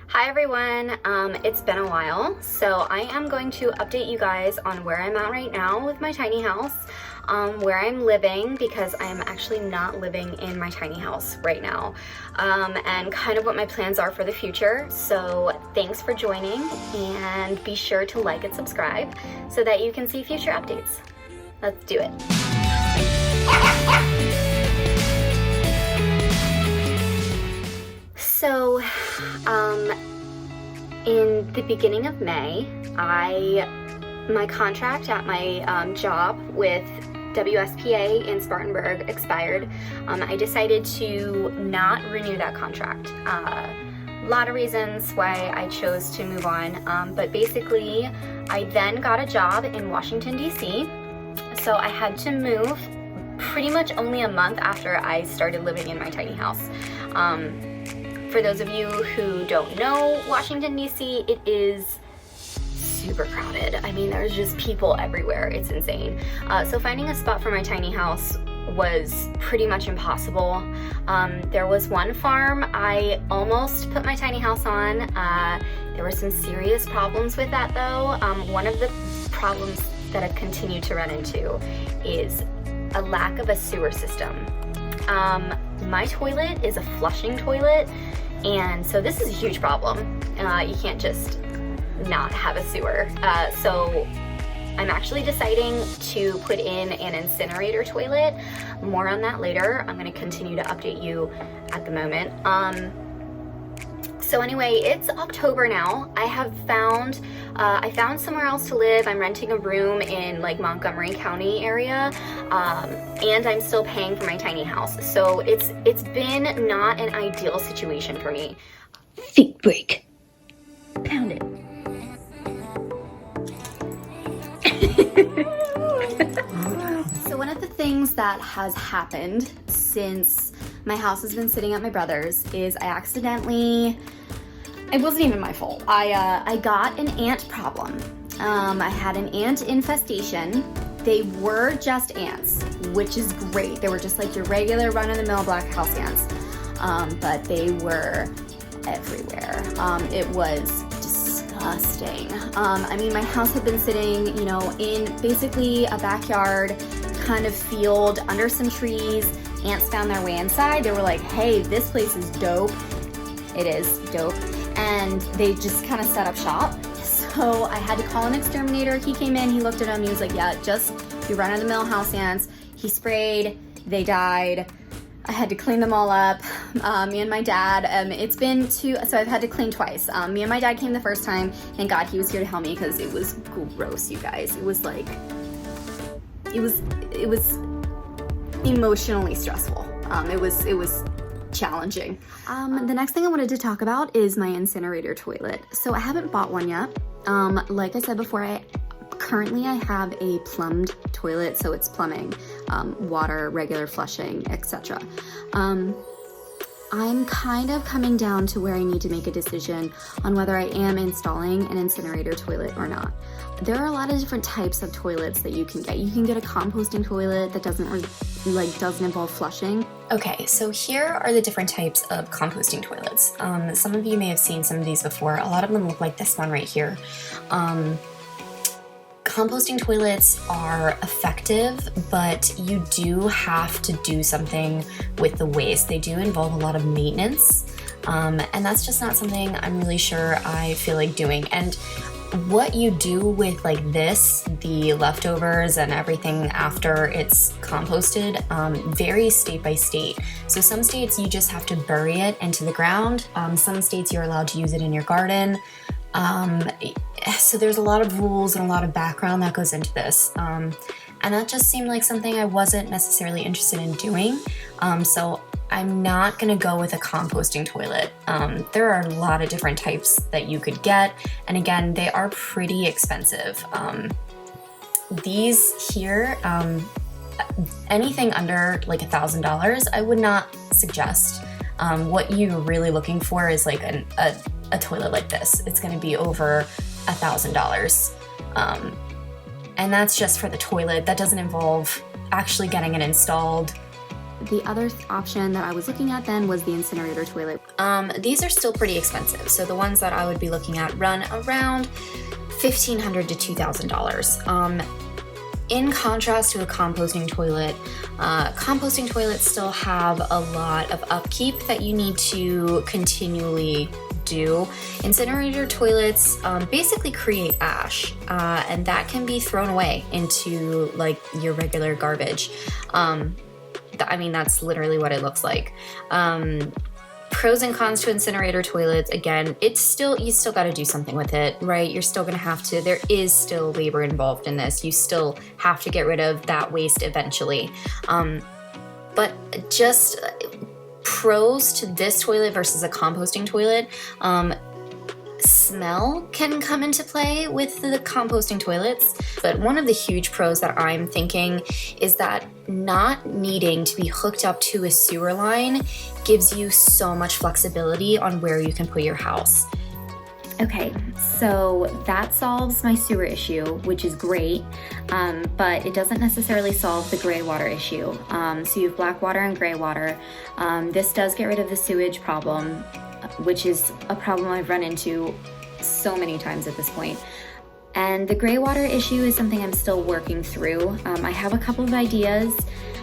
Hi everyone, it's been a while, so I am going to update you guys on where I'm at right now with my tiny house, where I'm living, because I am actually not living in my tiny house right now, and kind of what my plans are for the future. So thanks for joining, and be sure to like and subscribe so that you can see future updates. Let's do it. So, in the beginning of May, my contract at my job with WSPA in Spartanburg expired. I decided to not renew that contract. A lot of reasons why I chose to move on, but basically I then got a job in Washington, D.C., so I had to move pretty much only a month after I started living in my tiny house. For those of you who don't know Washington, D.C., it is super crowded. I mean, there's just people everywhere. It's insane. So finding a spot for my tiny house was pretty much impossible. There was one farm I almost put my tiny house on. There were some serious problems with that though. One of the problems that I've continued to run into is a lack of a sewer system. My toilet is a flushing toilet, and so this is a huge problem. You can't just not have a sewer. So I'm actually deciding to put in an incinerator toilet. More on that later. I'm going to continue to update you at the moment. So anyway, it's October now. I found somewhere else to live. I'm renting a room in like Montgomery County area, and I'm still paying for my tiny house. So it's been not an ideal situation for me. Feet break. Pound it. So one of the things that has happened since my house has been sitting at my brother's is it wasn't even my fault. I got an ant problem. I had an ant infestation. They were just ants, which is great. They were just like your regular run-of-the-mill black house ants, but they were everywhere. It was disgusting. I mean, my house had been sitting, in basically a backyard kind of field under some trees. Ants found their way inside. They were like, hey, this place is dope. It is dope. And they just kind of set up shop. So I had to call an exterminator. He came in, he looked at them, he was like, yeah, just your run-of-the-mill house ants. He sprayed, they died. I had to clean them all up. Me and my dad, so I've had to clean twice. Me and my dad came the first time. Thank God he was here to help me because it was gross, you guys. It was emotionally stressful. It was challenging. The next thing I wanted to talk about is my incinerator toilet. So I haven't bought one yet. Like I said before, currently I have a plumbed toilet, so it's plumbing, water, regular flushing, etc. I'm kind of coming down to where I need to make a decision on whether I am installing an incinerator toilet or not. There are a lot of different types of toilets that you can get. You can get a composting toilet that doesn't involve flushing. Okay, so here are the different types of composting toilets. Some of you may have seen some of these before. A lot of them look like this one right here. Composting toilets are effective, but you do have to do something with the waste. They do involve a lot of maintenance, and that's just not something I'm really sure I feel like doing. And what you do with like this, the leftovers and everything after it's composted, varies state by state. So some states you just have to bury it into the ground. Some states you're allowed to use it in your garden. So there's a lot of rules and a lot of background that goes into this. And that just seemed like something I wasn't necessarily interested in doing. So I'm not gonna go with a composting toilet. There are a lot of different types that you could get. And again, they are pretty expensive. These here, anything under like $1,000, I would not suggest. What you're really looking for is like a toilet like this. It's gonna be over $1,000. And that's just for the toilet. That doesn't involve actually getting it installed, the other option that I was looking at then was the Incinerator Toilet. These are still pretty expensive. So the ones that I would be looking at run around $1,500 to $2,000. In contrast to a composting toilets still have a lot of upkeep that you need to continually do. Incinerator toilets basically create ash, and that can be thrown away into like your regular garbage. I mean, that's literally what it looks like. Pros and cons to incinerator toilets, again, you still got to do something with it, right? You're still going to have to, there is still labor involved in this. You still have to get rid of that waste eventually. But just pros to this toilet versus a composting toilet, smell can come into play with the composting toilets, but one of the huge pros that I'm thinking is that not needing to be hooked up to a sewer line gives you so much flexibility on where you can put your house. Okay, so that solves my sewer issue, which is great, but it doesn't necessarily solve the gray water issue. So you have black water and gray water. This does get rid of the sewage problem, which is a problem I've run into so many times at this point. And the gray water issue is something I'm still working through. I have a couple of ideas.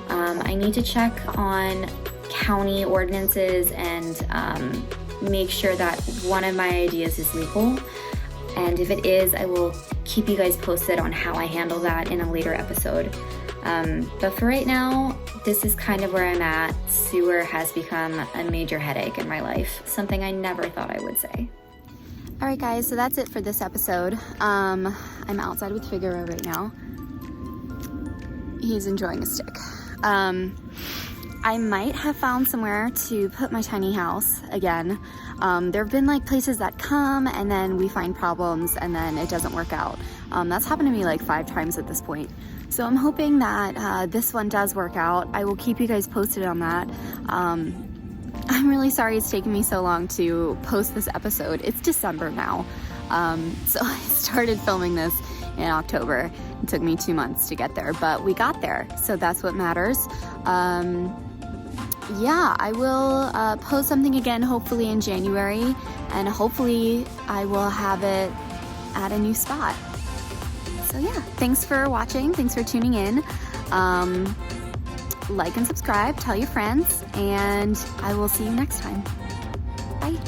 I need to check on county ordinances and make sure that one of my ideas is legal. And if it is, I will keep you guys posted on how I handle that in a later episode. But for right now, this is kind of where I'm at. Sewer has become a major headache in my life, something I never thought I would say. All right, guys, so that's it for this episode. I'm outside with Figaro right now. He's enjoying a stick. I might have found somewhere to put my tiny house again. There have been like places that come and then we find problems and then it doesn't work out. That's happened to me like 5 times at this point. So I'm hoping that this one does work out. I will keep you guys posted on that. I'm really sorry it's taken me so long to post this episode. It's December now. So I started filming this in October. It took me 2 months to get there, but we got there. So that's what matters. Yeah, I will post something again hopefully in January, and hopefully I will have it at a new spot. So yeah, thanks for watching, thanks for tuning in. Like and subscribe, tell your friends, and I will see you next time. Bye.